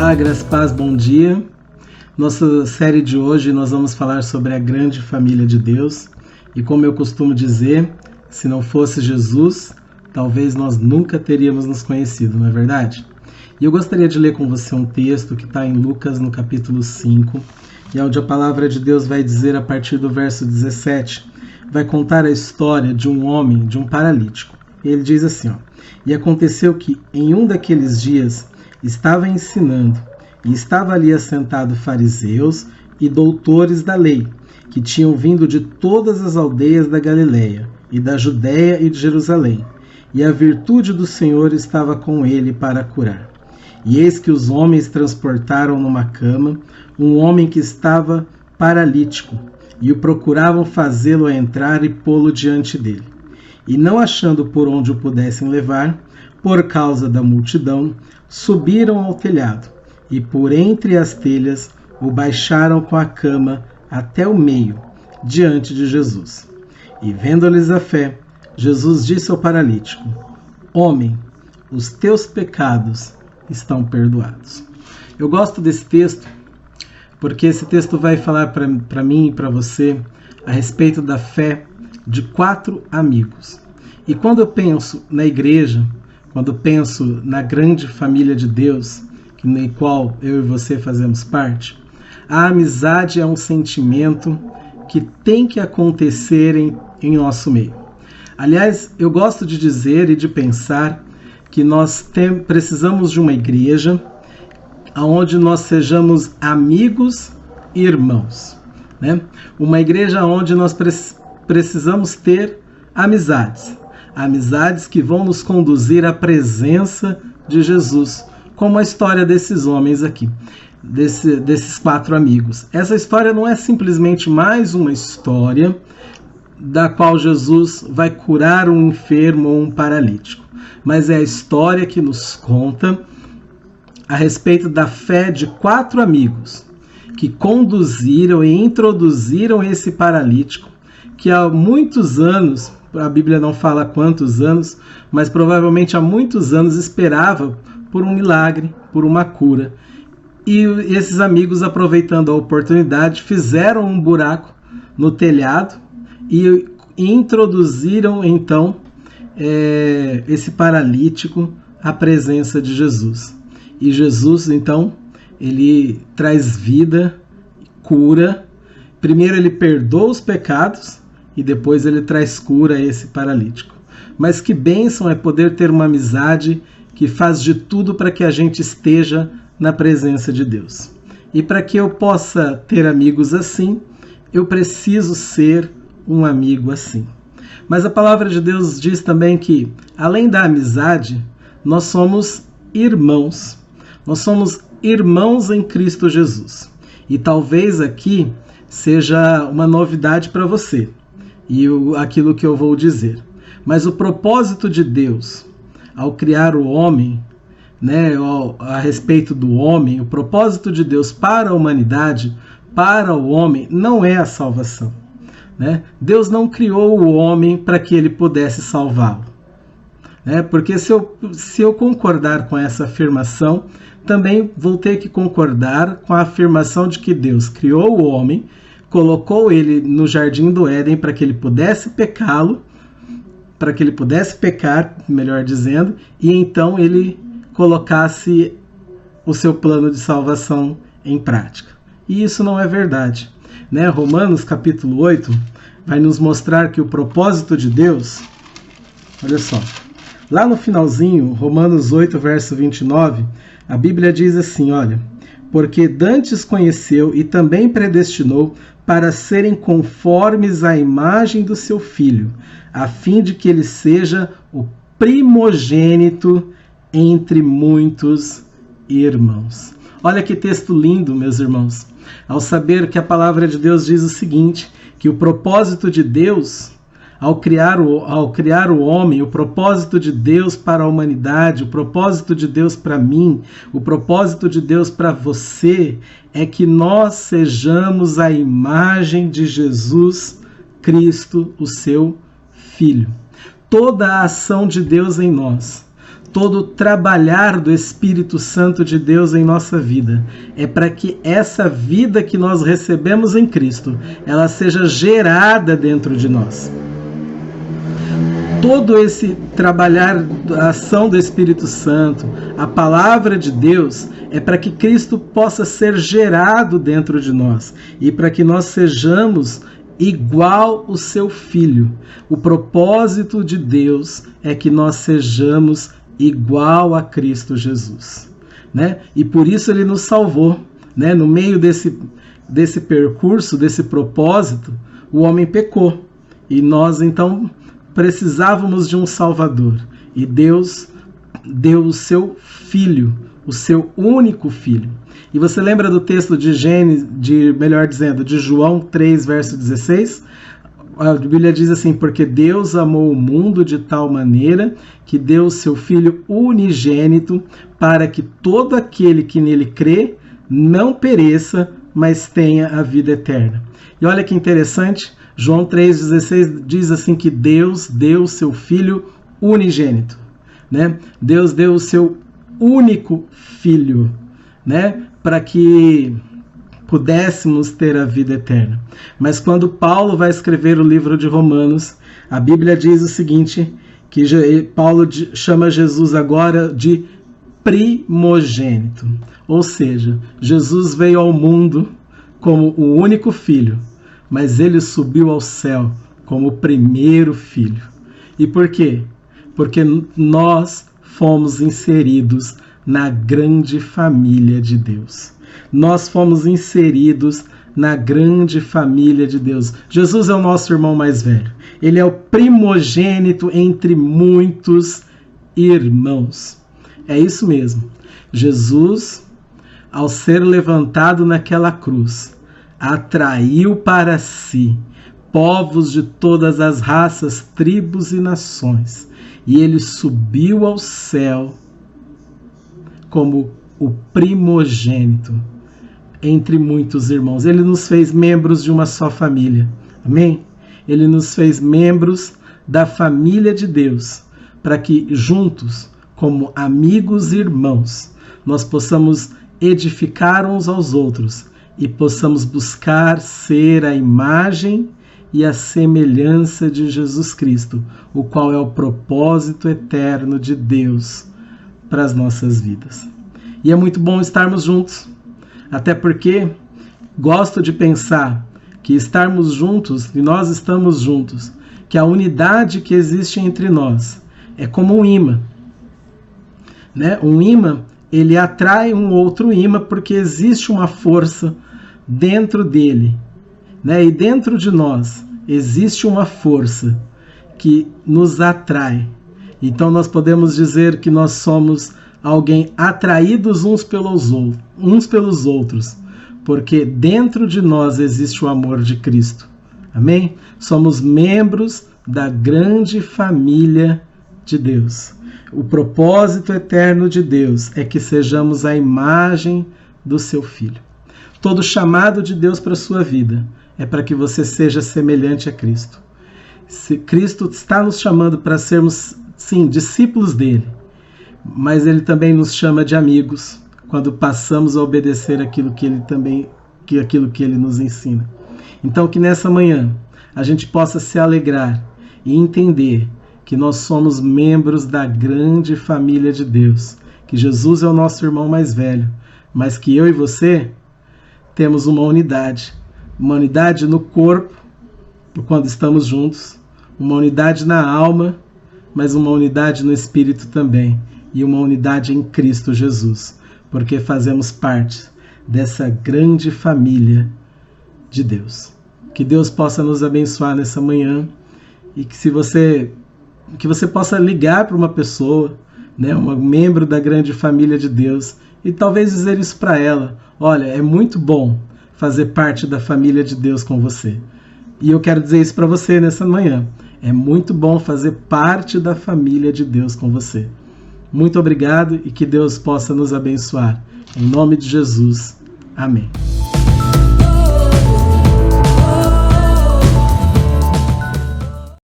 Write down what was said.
Olá, graça e paz, bom dia. Nossa série de hoje nós vamos falar sobre a grande família de Deus. E como eu costumo dizer, se não fosse Jesus, talvez nós nunca teríamos nos conhecido, não é verdade? E eu gostaria de ler com você um texto que está em Lucas, no capítulo 5, e onde a palavra de Deus vai dizer, a partir do verso 17, vai contar a história de um homem, de um paralítico. Ele diz assim, e aconteceu que em um daqueles dias estava ensinando, e estava ali assentado fariseus e doutores da lei, que tinham vindo de todas as aldeias da Galileia, e da Judéia e de Jerusalém, e a virtude do Senhor estava com ele para curar. E eis que os homens transportaram numa cama um homem que estava paralítico, e o procuravam fazê-lo entrar e pô-lo diante dele. E não achando por onde o pudessem levar, por causa da multidão, subiram ao telhado, e por entre as telhas o baixaram com a cama até o meio, diante de Jesus. E vendo-lhes a fé, Jesus disse ao paralítico, homem, os teus pecados estão perdoados. Eu gosto desse texto, porque esse texto vai falar para mim e para você a respeito da fé de 4 amigos. E quando eu penso na igreja, quando eu penso na grande família de Deus, na qual eu e você fazemos parte, a amizade é um sentimento que tem que acontecer em nosso meio. Aliás, eu gosto de dizer e de pensar que nós precisamos de uma igreja onde nós sejamos amigos e irmãos, né? Uma igreja onde nós precisamos ter amizades que vão nos conduzir à presença de Jesus, como a história desses homens aqui, desses 4 amigos. Essa história não é simplesmente mais uma história da qual Jesus vai curar um enfermo ou um paralítico, mas é a história que nos conta a respeito da fé de 4 amigos que conduziram e introduziram esse paralítico, que há muitos anos, a Bíblia não fala quantos anos, mas provavelmente há muitos anos esperava por um milagre, por uma cura. E esses amigos, aproveitando a oportunidade, fizeram um buraco no telhado e introduziram então esse paralítico à presença de Jesus. E Jesus, então, ele traz vida, cura. Primeiro ele perdoa os pecados e depois ele traz cura a esse paralítico. Mas que bênção é poder ter uma amizade que faz de tudo para que a gente esteja na presença de Deus. E para que eu possa ter amigos assim, eu preciso ser um amigo assim. Mas a palavra de Deus diz também que, além da amizade, nós somos irmãos. Nós somos irmãos em Cristo Jesus. E talvez aqui seja uma novidade para você, e aquilo que eu vou dizer. Mas o propósito de Deus, ao criar o homem, né, a respeito do homem, o propósito de Deus para a humanidade, para o homem, não é a salvação, né? Deus não criou o homem para que ele pudesse salvá-lo, né? Porque se eu concordar com essa afirmação, também vou ter que concordar com a afirmação de que Deus criou o homem, colocou ele no jardim do Éden para que ele pudesse pecar, melhor dizendo, e então ele colocasse o seu plano de salvação em prática. E isso não é verdade, né? Romanos capítulo 8 vai nos mostrar que o propósito de Deus, olha só, lá no finalzinho, Romanos 8, verso 29, a Bíblia diz assim, olha, porque dantes conheceu e também predestinou para serem conformes à imagem do seu Filho, a fim de que ele seja o primogênito entre muitos irmãos. Olha que texto lindo, meus irmãos. Ao saber que a palavra de Deus diz o seguinte, que o propósito de Deus, ao criar o homem, o propósito de Deus para a humanidade, o propósito de Deus para mim, o propósito de Deus para você, é que nós sejamos a imagem de Jesus Cristo, o seu Filho. Toda a ação de Deus em nós, todo o trabalhar do Espírito Santo de Deus em nossa vida é para que essa vida que nós recebemos em Cristo, ela seja gerada dentro de nós. Todo esse trabalhar, a ação do Espírito Santo, a palavra de Deus, é para que Cristo possa ser gerado dentro de nós e para que nós sejamos igual o seu Filho. O propósito de Deus é que nós sejamos igual a Cristo Jesus, né? E por isso ele nos salvou, né? No meio desse percurso, desse propósito, o homem pecou e nós então precisávamos de um Salvador, e Deus deu o seu Filho, o seu único Filho. E você lembra do texto de de João 3, verso 16? A Bíblia diz assim: porque Deus amou o mundo de tal maneira que deu o seu Filho unigênito para que todo aquele que nele crê não pereça, mas tenha a vida eterna. E olha que interessante, João 3,16 diz assim que Deus deu o seu Filho unigênito, né? Deus deu o seu único Filho, né? Para que pudéssemos ter a vida eterna. Mas quando Paulo vai escrever o livro de Romanos, a Bíblia diz o seguinte, que Paulo chama Jesus agora de primogênito. Ou seja, Jesus veio ao mundo como o único filho, mas ele subiu ao céu como o primeiro filho. E por quê? Porque nós fomos inseridos na grande família de Deus. Nós fomos inseridos na grande família de Deus. Jesus é o nosso irmão mais velho. Ele é o primogênito entre muitos irmãos. É isso mesmo. Jesus, ao ser levantado naquela cruz, atraiu para si povos de todas as raças, tribos e nações. E ele subiu ao céu como o primogênito entre muitos irmãos. Ele nos fez membros de uma só família. Amém? Ele nos fez membros da família de Deus, para que juntos, como amigos e irmãos, nós possamos edificar uns aos outros e possamos buscar ser a imagem e a semelhança de Jesus Cristo, o qual é o propósito eterno de Deus para as nossas vidas. E é muito bom estarmos juntos, até porque gosto de pensar que estarmos juntos, e nós estamos juntos, que a unidade que existe entre nós é como um imã, né? Um imã, ele atrai um outro imã porque existe uma força dentro dele, né? E dentro de nós existe uma força que nos atrai. Então nós podemos dizer que nós somos alguém atraídos uns pelos outros, porque dentro de nós existe o amor de Cristo. Amém? Somos membros da grande família de Deus. O propósito eterno de Deus é que sejamos a imagem do seu Filho. Todo chamado de Deus para a sua vida é para que você seja semelhante a Cristo. Se Cristo está nos chamando para sermos, sim, discípulos dele, mas ele também nos chama de amigos quando passamos a obedecer aquilo que ele nos ensina. Então que nessa manhã a gente possa se alegrar e entender que nós somos membros da grande família de Deus, que Jesus é o nosso irmão mais velho, mas que eu e você temos uma unidade no corpo, quando estamos juntos, uma unidade na alma, mas uma unidade no espírito também, e uma unidade em Cristo Jesus, porque fazemos parte dessa grande família de Deus. Que Deus possa nos abençoar nessa manhã e que você possa ligar para uma pessoa, né, um membro da grande família de Deus, e talvez dizer isso para ela: olha, é muito bom fazer parte da família de Deus com você. E eu quero dizer isso para você nessa manhã. É muito bom fazer parte da família de Deus com você. Muito obrigado e que Deus possa nos abençoar. Em nome de Jesus. Amém.